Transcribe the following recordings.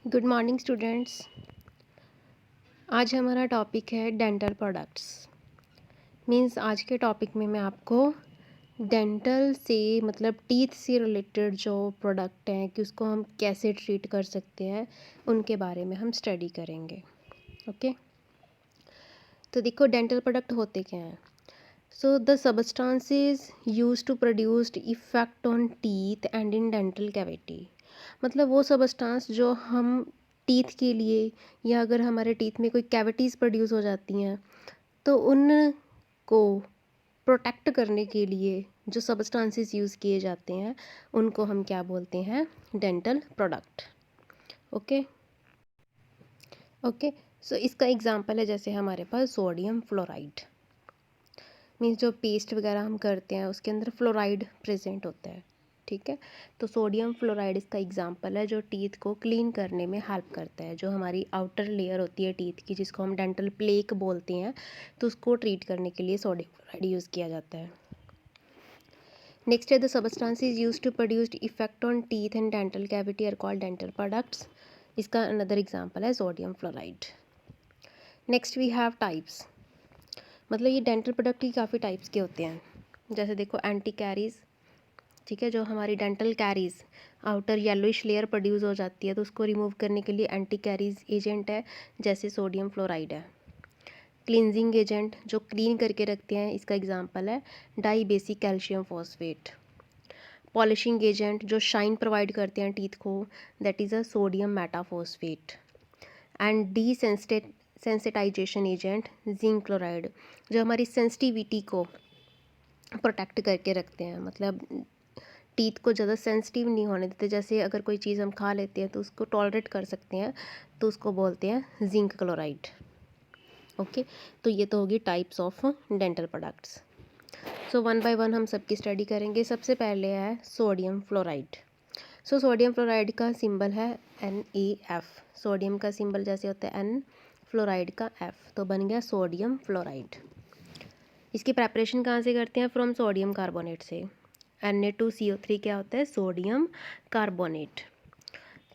Good morning students. आज हमारा topic है डेंटल प्रोडक्ट्स। मींस आज के टॉपिक में मैं आपको डेंटल से मतलब टीथ से रिलेटेड जो प्रोडक्ट हैं कि उसको हम कैसे ट्रीट कर सकते हैं उनके बारे में हम स्टडी करेंगे। ओके, तो देखो डेंटल प्रोडक्ट होते क्या हैं। So the substances use to produced effect on teeth and in dental cavity. मतलब वो सबस्टांस जो हम टीथ के लिए या अगर हमारे टीथ में कोई कैविटीज़ प्रोड्यूस हो जाती हैं तो उनको प्रोटेक्ट करने के लिए जो सबस्टांसेस यूज़ किए जाते हैं उनको हम क्या बोलते हैं, डेंटल प्रोडक्ट। ओके ओके, सो इसका एग्जांपल है जैसे हमारे पास सोडियम फ्लोराइड। मीन्स जो पेस्ट वगैरह हम करते हैं उसके अंदर फ्लोराइड प्रेजेंट होता है। ठीक है, तो सोडियम फ्लोराइड इसका एग्जांपल है जो टीथ को क्लीन करने में हेल्प करता है। जो हमारी आउटर लेयर होती है टीथ की जिसको हम डेंटल प्लेक बोलते हैं, तो उसको ट्रीट करने के लिए सोडियम फ्लोराइड यूज़ किया जाता है। नेक्स्ट है the substances used to produce effect on teeth and dental cavity are called dental products. इसका अनदर एग्जांपल है sodium fluoride. Next we have types. मतलब ये डेंटल प्रोडक्ट ही काफ़ी टाइप्स के होते हैं। जैसे देखो एंटी कैरीज, ठीक है, जो हमारी dental caries outer yellowish layer produce हो जाती है तो उसको रिमूव करने के लिए एंटी कैरीज एजेंट है जैसे सोडियम फ्लोराइड है। क्लींजिंग एजेंट जो क्लीन करके रखते हैं, इसका एग्जांपल है dibasic calcium phosphate. Polishing agent जो शाइन प्रोवाइड करते हैं टीथ को, that is a sodium metaphosphate. And desensitisation agent zinc chloride जो हमारी सेंसिटिविटी को प्रोटेक्ट करके रखते हैं। मतलब टीथ को ज़्यादा सेंसिटिव नहीं होने देते। जैसे अगर कोई चीज़ हम खा लेते हैं तो उसको टॉलरेट कर सकते हैं, तो उसको बोलते हैं जिंक क्लोराइड। ओके, तो ये तो होगी types of dental products. So one by one हम सबकी स्टडी करेंगे। सबसे पहले है sodium fluoride. So sodium fluoride का सिंबल है NaF। सोडियम का सिंबल जैसे होता है N, फ्लोराइड का F, तो बन गया सोडियम फ्लोराइड। इसकी प्रेपरेशन कहाँ से करते हैं? फ्रॉम सोडियम कार्बोनेट से। Na2CO3 क्या होता है? Sodium carbonate.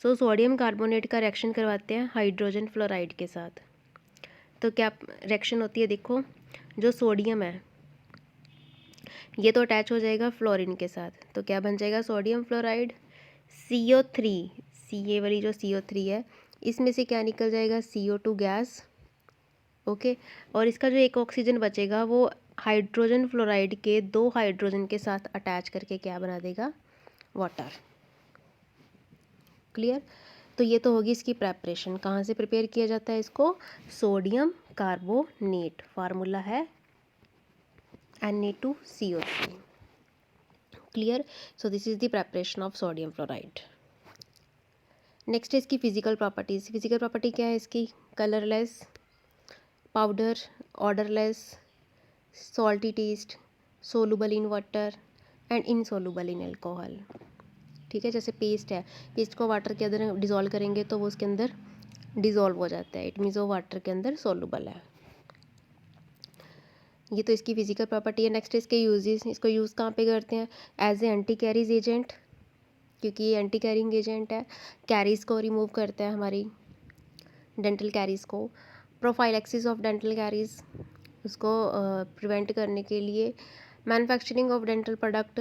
So sodium carbonate का रिएक्शन करवाते हैं हाइड्रोजन फ्लोराइड के साथ। तो क्या रिएक्शन होती है? देखो, जो सोडियम है ये तो अटैच हो जाएगा फ्लोरीन के साथ, तो क्या बन जाएगा? Sodium fluoride. CO3, ये वाली जो CO3 है इसमें से क्या निकल जाएगा? CO2 gas. ओके, और इसका जो एक ऑक्सीजन बचेगा वो हाइड्रोजन फ्लोराइड के 2 हाइड्रोजन के साथ अटैच करके क्या बना देगा? वाटर। क्लियर? तो ये तो होगी इसकी प्रेपरेशन। कहाँ से प्रिपेयर किया जाता है इसको? सोडियम कार्बोनेट, फार्मूला है Na2CO3। Clear? So this is the preparation of sodium fluoride. Next है इसकी फिजिकल प्रॉपर्टीज़। फिजिकल प्रॉपर्टी क्या है इसकी? Colourless, powder, odourless, salty taste, soluble in water and insoluble in alcohol. ठीक है, जैसे पेस्ट है, पेस्ट को वाटर के अंदर डिज़ोल्व करेंगे तो वो उसके अंदर डिज़ोल्व हो जाता है, इट मीन्स वो वाटर के अंदर सोलूबल है। ये तो इसकी फिजिकल प्रॉपर्टी है। नेक्स्ट इसके यूजेस। इसको यूज़ कहाँ पे करते हैं? As a anti caries agent, क्योंकि ये एंटी कैरिंग एजेंट है, कैरीज़ को रिमूव करता है हमारी डेंटल कैरीज़ को। प्रोफाइलैक्सिस ऑफ डेंटल कैरीज़, उसको प्रिवेंट करने के लिए। मैन्युफैक्चरिंग ऑफ डेंटल प्रोडक्ट,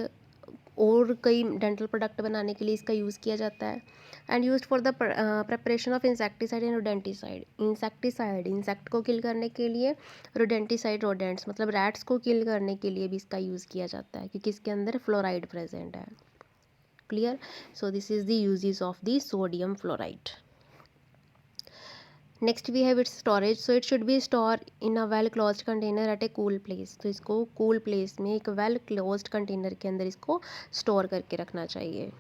और कई डेंटल प्रोडक्ट बनाने के लिए इसका यूज़ किया जाता है। And used for the preparation of insecticide and rodenticide. Insecticide insect को किल करने के लिए, रोडेंटिसाइड रोडेंट्स मतलब रैट्स को किल करने के लिए भी इसका यूज़ किया जाता है क्योंकि इसके अंदर फ्लोराइड प्रेजेंट है। Clear? So this is the uses of the sodium fluoride. Next we have its storage. So it should be store in a well closed container at a cool place. तो इसको cool place में एक well closed container के अंदर इसको store करके रखना चाहिए।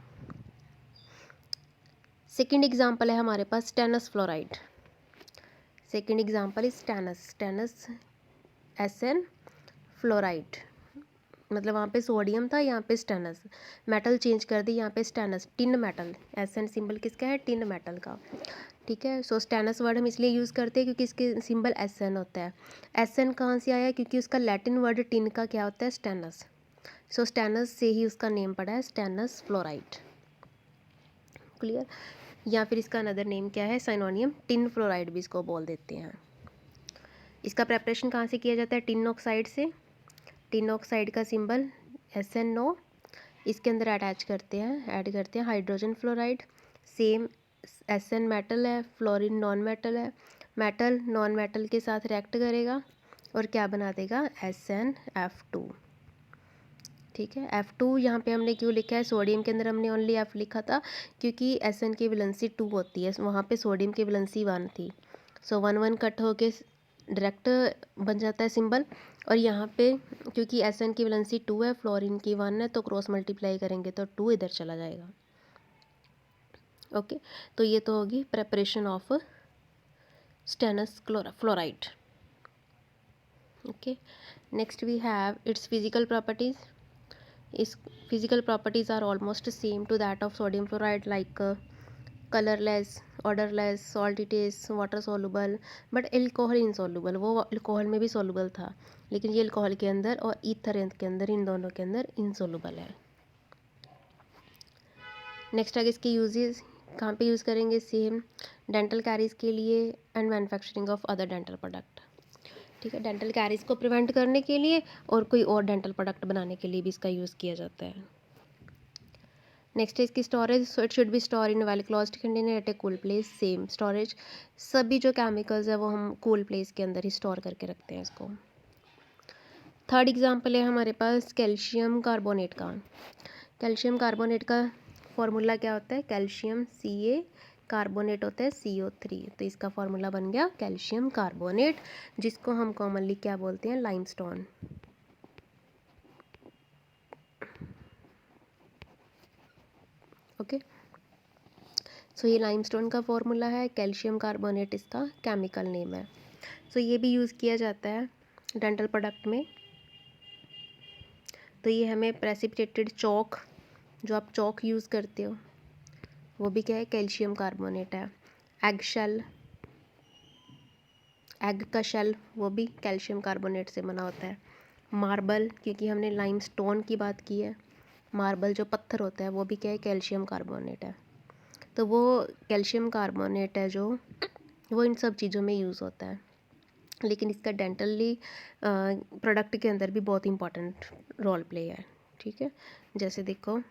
सेकेंड एग्जाम्पल है हमारे पास stannous fluoride. Second example is stannous SN fluoride. मतलब वहाँ पे सोडियम था, यहाँ पे स्टेनस, मेटल चेंज कर दी, यहाँ पे stannous, tin metal. SN symbol किसका है? टिन मेटल का। ठीक है, सो स्टेनस वर्ड हम इसलिए यूज़ करते हैं क्योंकि इसके सिंबल SN होता है। SN कहाँ से आया? क्योंकि उसका लैटिन वर्ड टिन का क्या होता है? स्टेनस। स्टेनस से ही उसका नेम पड़ा है स्टेनस फ्लोराइड। क्लियर? या फिर इसका अनदर नेम क्या है, सिनोनियम टिन फ्लोराइड भी इसको बोल देते हैं। इसका प्रेपरेशन कहाँ से किया जाता है, टिन ऑक्साइड से। टिन ऑक्साइड का सिंबल SnO, इसके अंदर ऐड करते हैं hydrogen fluoride, same Sn metal है, फ्लोरीन नॉन मेटल है, मेटल नॉन मेटल के साथ रिएक्ट करेगा और क्या बना देगा, SnF2। ठीक है, F2 यहाँ पे हमने क्यों लिखा है, सोडियम के अंदर हमने ओनली F लिखा था क्योंकि Sn की वैलेंसी 2 होती है, वहाँ पे सोडियम की वैलेंसी 1 थी। सो 1 कट होके डायरेक्ट बन जाता है सिंबल। और यहाँ पे क्योंकि Sn की वैलेंसी 2 है, फ्लोरीन की 1 है, तो क्रॉस मल्टीप्लाई करेंगे तो 2 इधर चला जाएगा। ओके, तो ये तो होगी preparation of stannous fluoride. Okay, next we have its physical properties. Its physical properties are almost same to that of sodium fluoride, like colorless, odorless, salty taste, water soluble, but alcohol insoluble। वो alcohol में भी soluble था, लेकिन ये alcohol के अंदर और ether के अंदर, इन दोनों के अंदर insoluble है। नेक्स्ट आगे इसके यूजेस, कहाँ पे यूज़ करेंगे, सेम डेंटल कैरीज के लिए and manufacturing of other dental product. ठीक है, डेंटल कैरीज को प्रिवेंट करने के लिए और कोई और डेंटल प्रोडक्ट बनाने के लिए भी इसका यूज़ किया जाता है। नेक्स्ट है इसकी storage, so it should be store in well closed container at a cool place. Same storage, सभी जो केमिकल्स है वो हम कूल प्लेस के अंदर ही स्टोर करके रखते हैं इसको। थर्ड एग्जांपल है हमारे पास कैल्शियम कार्बोनेट का। कैल्शियम कार्बोनेट का फॉर्मूला क्या होता है, कैल्शियम Ca, कार्बोनेट होता है CO3। तो इसका फॉर्मूला बन गया कैल्शियम कार्बोनेट, जिसको हम कॉमनली क्या बोलते हैं, लाइमस्टोन। ओके, सो ये लाइमस्टोन का फॉर्मूला है, कैल्शियम कार्बोनेट इसका केमिकल नेम है। सो ये भी यूज़ किया जाता है डेंटल प्रोडक्ट में। तो ये हमें प्रेसिपिटेटेड चॉक, जो आप चॉक यूज़ करते हो, वो भी क्या है, कैल्शियम कार्बोनेट है। एग शेल, एग का शेल, वो भी कैल्शियम कार्बोनेट से बना होता है। मार्बल, क्योंकि हमने लाइमस्टोन की बात की है, मार्बल जो पत्थर होता है वो भी क्या है, कैल्शियम कार्बोनेट है। तो वो कैल्शियम कार्बोनेट है जो, वो इन सब चीज़ों में यूज़ होता है, लेकिन इसका डेंटली प्रोडक्ट के अंदर भी बहुत इंपॉर्टेंट रोल प्ले है। ठीक है, जैसे देखो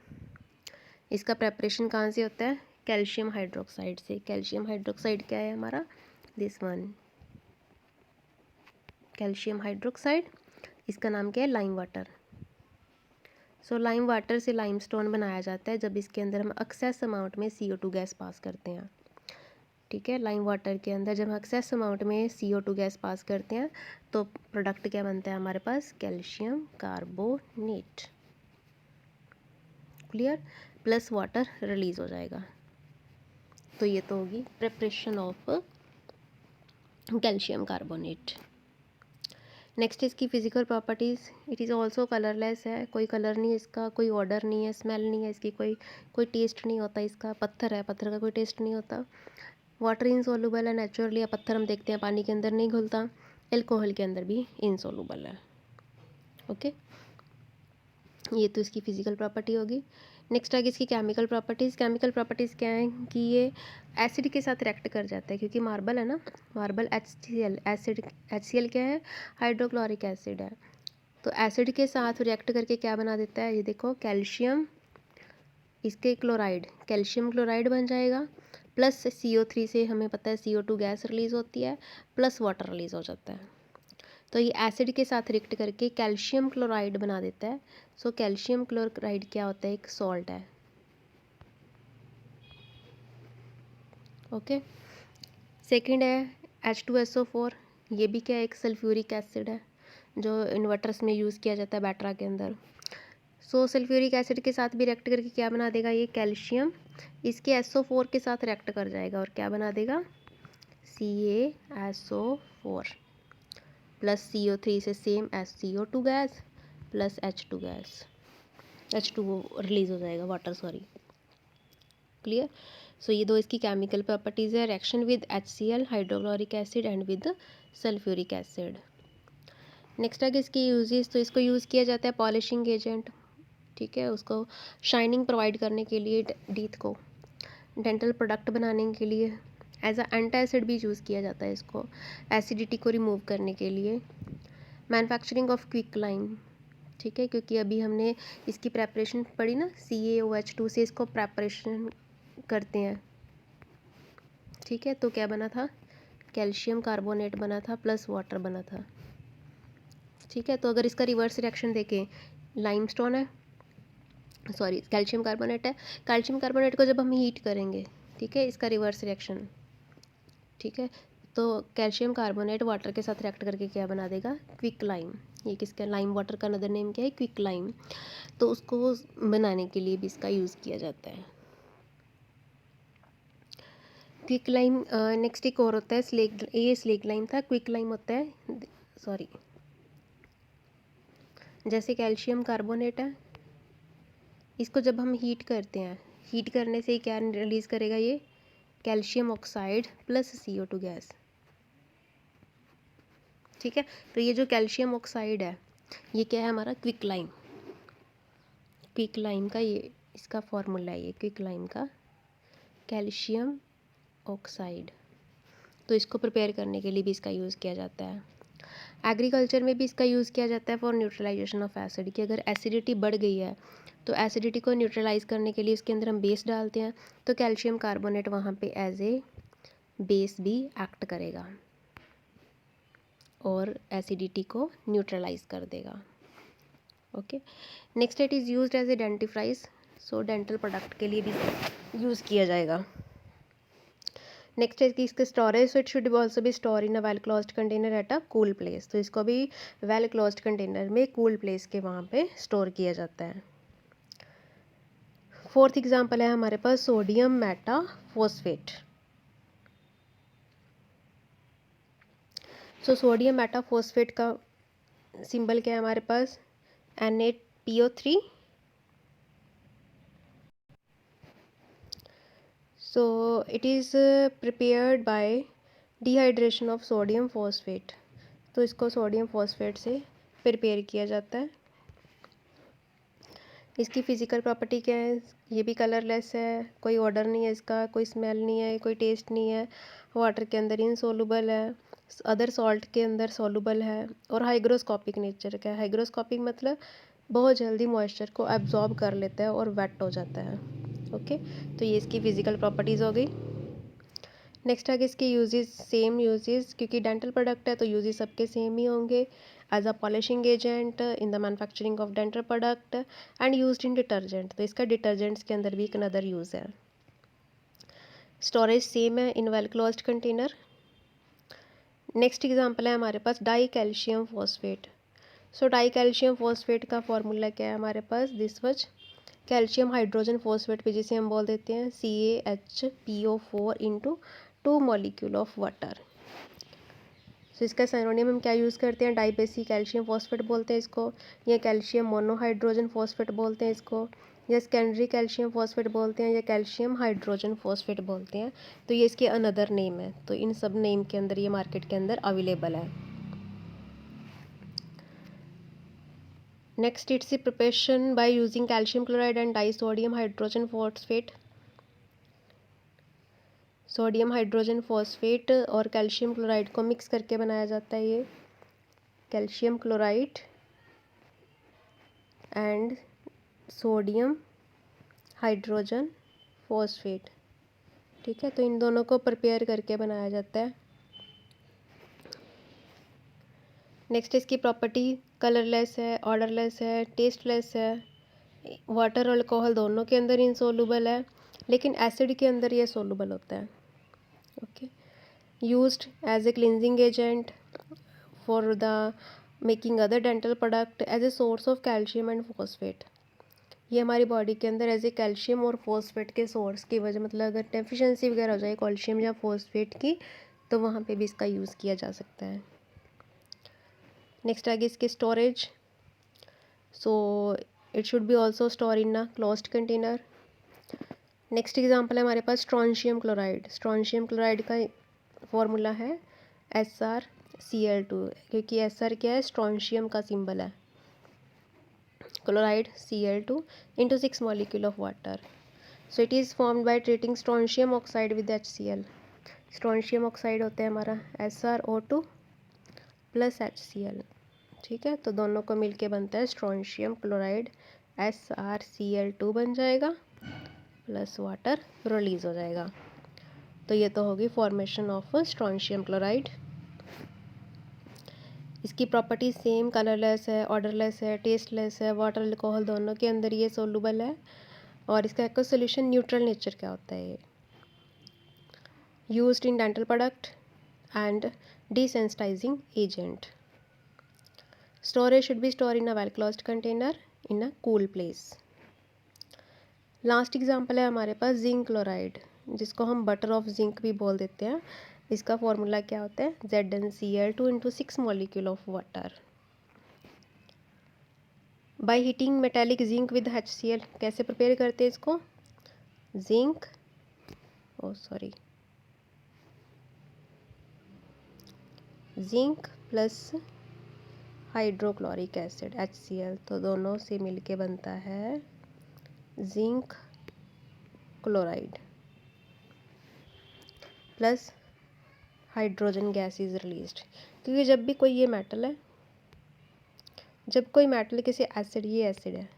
इसका प्रेपरेशन कहाँ से होता है, कैल्शियम हाइड्रोक्साइड से। कैल्शियम हाइड्रोक्साइड क्या है हमारा, दिस वन, कैल्शियम हाइड्रोक्साइड, इसका नाम क्या है, लाइम वाटर। सो लाइम वाटर से लाइमस्टोन बनाया जाता है जब इसके अंदर हम एक्सेस अमाउंट में CO2 गैस पास करते हैं। ठीक है, लाइम वाटर के अंदर जब हम एक्सेस अमाउंट में CO2 गैस पास करते हैं तो प्रोडक्ट क्या बनता है हमारे पास, calcium carbonate. Clear, plus water release हो जाएगा। तो ये तो होगी preparation of calcium carbonate. Next इसकी physical properties, it is also colourless है, कोई कलर नहीं है इसका, कोई ऑर्डर नहीं है, स्मेल नहीं है इसकी, कोई टेस्ट नहीं होता इसका। पत्थर है, पत्थर का कोई टेस्ट नहीं होता। वाटर इनसॉल्युबल है नेचुरली, पत्थर हम देखते हैं पानी के अंदर नहीं घुलता। एल्कोहल के अंदर भी इनसॉल्युबल है। ओके, ये तो इसकी फिजिकल प्रॉपर्टी होगी। नेक्स्ट आगे इसकी केमिकल प्रॉपर्टीज़। केमिकल प्रॉपर्टीज़ क्या है कि ये एसिड के साथ रिएक्ट कर जाता है, क्योंकि मार्बल है ना, मार्बल HCl, एसिड HCl क्या है, हाइड्रोक्लोरिक एसिड है। तो एसिड के साथ रिएक्ट करके क्या बना देता है, ये देखो कैल्शियम, इसके क्लोराइड, कैल्शियम क्लोराइड बन जाएगा, प्लस CO3 से हमें पता है CO2 गैस रिलीज़ होती है, प्लस वाटर रिलीज़ हो जाता है। तो ये एसिड के साथ रिएक्ट करके कैल्शियम क्लोराइड बना देता है। सो कैल्शियम क्लोराइड क्या होता है, एक सॉल्ट है। ओके, सेकंड है H2SO4, ये भी क्या है, एक सल्फ्यूरिक एसिड है जो इन्वर्टर्स में यूज़ किया जाता है बैटरा के अंदर। सो सल्फ्यूरिक एसिड के साथ भी रिएक्ट करके क्या बना देगा, ये कैल्शियम इसके SO4 के साथ रिएक्ट कर जाएगा और क्या बना देगा, CaSO4 प्लस CO3 से same CO2 gas plus H2 gas, H2O release हो जाएगा, वाटर सॉरी। क्लियर, सो ये दो इसकी केमिकल प्रॉपर्टीज़ है, reaction with HCl, hydrochloric acid and with sulphuric acid. Next आगे इसकी यूजेस, तो इसको यूज़ किया जाता है पॉलिशिंग एजेंट। ठीक है, उसको शाइनिंग प्रोवाइड करने के लिए टीथ को। डेंटल प्रोडक्ट बनाने के लिए, एज अ एंटासिड भी यूज़ किया जाता है इसको, एसिडिटी को रिमूव करने के लिए। मैन्युफैक्चरिंग ऑफ क्विकलाइम, ठीक है, क्योंकि अभी हमने इसकी प्रेपरेशन पढ़ी ना, CaOH2 से इसको प्रेपरेशन करते हैं, ठीक है। तो क्या बना था, कैल्शियम कार्बोनेट बना था प्लस वाटर बना था, ठीक है। तो अगर इसका रिवर्स रिएक्शन देखें, लाइमस्टोन है, सॉरी कैल्शियम कार्बोनेट है, कैल्शियम कार्बोनेट को जब हम हीट करेंगे, ठीक है, इसका रिवर्स रिएक्शन, ठीक है, तो कैल्शियम कार्बोनेट वाटर के साथ रिएक्ट करके क्या बना देगा, क्विक लाइम। ये किसका, लाइम वाटर का अनदर नेम क्या है, क्विक लाइम। तो उसको बनाने के लिए भी इसका यूज़ किया जाता है क्विक लाइम। नेक्स्ट एक और होता है स्लेक, ये स्लेक लाइम था, क्विक लाइम होता है, सॉरी, जैसे कैल्शियम कार्बोनेट है, इसको जब हम हीट करते हैं, हीट करने से क्या रिलीज़ करेगा ये, calcium oxide plus CO2 gas, ठीक है। तो ये जो कैल्शियम ऑक्साइड है ये क्या है हमारा, क्विक लाइम। क्विक लाइम का ये इसका फॉर्मूला है, ये क्विक लाइम का कैल्शियम ऑक्साइड। तो इसको प्रिपेयर करने के लिए भी इसका यूज़ किया जाता है। एग्रीकल्चर में भी इसका यूज़ किया जाता है फॉर न्यूट्रलाइजेशन ऑफ एसिड, कि अगर एसिडिटी बढ़ गई है तो एसिडिटी को न्यूट्रलाइज करने के लिए इसके अंदर हम बेस डालते हैं, तो कैल्शियम कार्बोनेट वहाँ पे एज ए बेस भी एक्ट करेगा और एसिडिटी को न्यूट्रलाइज कर देगा। Okay, next it is used as a dentifrice, so dental product के लिए भी यूज़ किया जाएगा। नेक्स्ट है कि इसका storage, so it should also be store in a well closed container at a cool place, तो इसको भी वेल क्लोज्ड कंटेनर में कूल प्लेस के वहाँ पे स्टोर किया जाता है। फोर्थ एग्जांपल है हमारे पास सोडियम मेटाफॉस्फेट। सो सोडियम मेटाफॉस्फेट का सिंबल क्या है हमारे पास, Na2PO3। So it is prepared by dehydration of sodium phosphate, तो इसको सोडियम फॉस्फेट से प्रिपेयर किया जाता है। इसकी फ़िज़िकल प्रॉपर्टी क्या है, ये भी कलरलेस है, कोई ऑर्डर नहीं है इसका, कोई स्मेल नहीं है, कोई टेस्ट नहीं है, वाटर के अंदर इनसोलुबल है, अदर सॉल्ट के अंदर सोलुबल है, और हाइग्रोस्कोपिक नेचर का है। हाइग्रोस्कोपिक मतलब बहुत जल्दी मॉइस्चर को एब्जॉर्ब कर लेता है और वेट हो जाता है। ओके, तो ये इसकी फ़िज़िकल प्रॉपर्टीज़ हो गई। नेक्स्ट आगे इसके यूजेस, सेम यूजेस, क्योंकि डेंटल प्रोडक्ट है तो यूजेस सबके सेम ही होंगे। As a polishing agent in the manufacturing of dental product and used in detergent, तो इसका डिटर्जेंट्स के अंदर भी एक अनदर यूज़ है। स्टोरेज सेम है in well closed container. Next example है हमारे पास di calcium phosphate. So di calcium phosphate का फॉर्मूला क्या है हमारे पास, this was calcium hydrogen phosphate पे जिसे हम बोल देते हैं CaHPO4 into 2 molecule of water. तो इसका सिनोनिम हम क्या यूज़ करते हैं, डाईबेसी कैल्शियम फॉस्फेट बोलते हैं इसको, या कैल्शियम मोनोहाइड्रोजन फॉस्फेट बोलते हैं इसको, या सेकेंडरी कैल्शियम फॉस्फेट बोलते हैं, या कैल्शियम हाइड्रोजन फॉस्फेट बोलते हैं। तो ये इसके अनदर नेम है, तो इन सब नेम के अंदर ये मार्केट के अंदर अवेलेबल है। Next it's preparation by using calcium chloride and die sodium hydrogen phosphate. Sodium hydrogen phosphate और कैल्शियम क्लोराइड को मिक्स करके बनाया जाता है ये calcium chloride and sodium hydrogen phosphate, ठीक है। तो इन दोनों को प्रिपेयर करके बनाया जाता है। नेक्स्ट इसकी प्रॉपर्टी, कलरलेस है, ऑर्डरलेस है, टेस्टलेस है, वाटर और अल्कोहल दोनों के अंदर इनसोलुबल है, लेकिन एसिड के अंदर ये सोलुबल होता है। Okay, used as a cleansing agent for the making other dental product as a source of calcium and phosphate. ये हमारी बॉडी के अंदर एज ए कैल्शियम और फॉस्फेट के सोर्स की वजह, मतलब अगर डेफिशिएंसी वगैरह हो जाए कैल्शियम या फॉस्फेट की, तो वहाँ पे भी इसका यूज़ किया जा सकता है। नेक्स्ट आगे इसके storage, so it should B also store in a closed container. Next example है हमारे पास स्ट्रॉन्शियम क्लोराइड। स्ट्रॉन्शियम क्लोराइड का फॉर्मूला है SrCl2, क्योंकि Sr क्या है, स्ट्रॉन्शियम का सिंबल है, chloride Cl2 into 6 molecule of water. So it is formed by treating strontium oxide with HCl। Strontium oxide होता है हमारा SrO2 प्लस HCl, ठीक है। तो दोनों को मिलके बनता है स्ट्रोंशियम क्लोराइड, SrCl2 बन जाएगा प्लस वाटर रिलीज हो जाएगा। तो ये तो होगी फॉर्मेशन ऑफ स्ट्रोंशियम क्लोराइड। इसकी प्रॉपर्टी सेम, कलरलेस है, ऑर्डरलेस है, टेस्टलेस है, वाटर अल्कोहल दोनों के अंदर ये सोलूबल है। और इसका एक्वा सोल्यूशन न्यूट्रल नेचर का होता है। ये used in dental product and desensitizing agent. Storage should be stored in a well closed container in a cool place. Last example है हमारे पास जिंक क्लोराइड, जिसको हम बटर ऑफ जिंक भी बोल देते हैं। इसका फॉर्मूला क्या होता है, ZnCl2 into 6 molecule of water. By heating metallic zinc with HCl, कैसे प्रिपेयर करते हैं इसको, zinc zinc plus hydrochloric acid HCl, तो दोनों से मिलके बनता है zinc chloride plus hydrogen gas is released. क्योंकि जब भी कोई ये मेटल है, जब कोई मेटल किसी एसिड, ये एसिड है,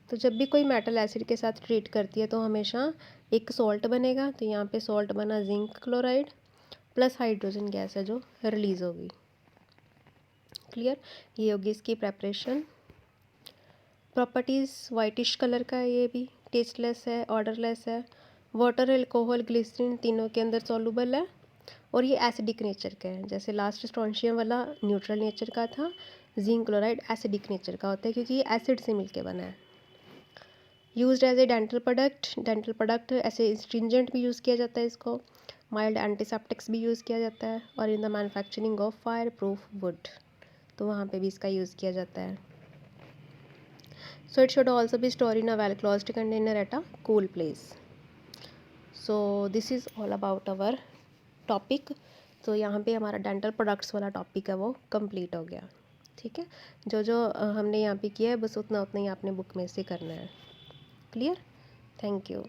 तो जब भी कोई मेटल एसिड के साथ ट्रीट करती है तो हमेशा एक सॉल्ट बनेगा। तो यहाँ पे सॉल्ट बना zinc chloride plus hydrogen gas है जो रिलीज होगी। क्लियर, ये होगी इसकी प्रेपरेशन। प्रॉपर्टीज़ वाइटिश कलर का है, ये भी टेस्टलेस है, ऑर्डरलेस है, वाटर, अल्कोहल, ग्लिसरीन तीनों के अंदर सॉल्युबल है। और ये एसिडिक नेचर का है, जैसे लास्ट स्ट्रोंशियम वाला न्यूट्रल नेचर का था, जिंक क्लोराइड एसिडिक नेचर का होता है क्योंकि ये एसिड से मिलके बना है। Used as a dental product ऐसे स्ट्रिंजेंट भी यूज़ किया जाता है इसको, माइल्ड एंटीसेप्टिक्स भी यूज़ किया जाता है, और इन the manufacturing of fire proof would, तो वहाँ पे भी इसका यूज़ किया जाता है। So it should also be stored in a well closed container at a cool place. So this is all about our topic. तो यहाँ पे हमारा डेंटल प्रोडक्ट्स वाला टॉपिक है वो कंप्लीट हो गया, ठीक है। जो जो हमने यहाँ पे किया है बस उतना उतना ही आपने बुक में से करना है। Clear, thank you.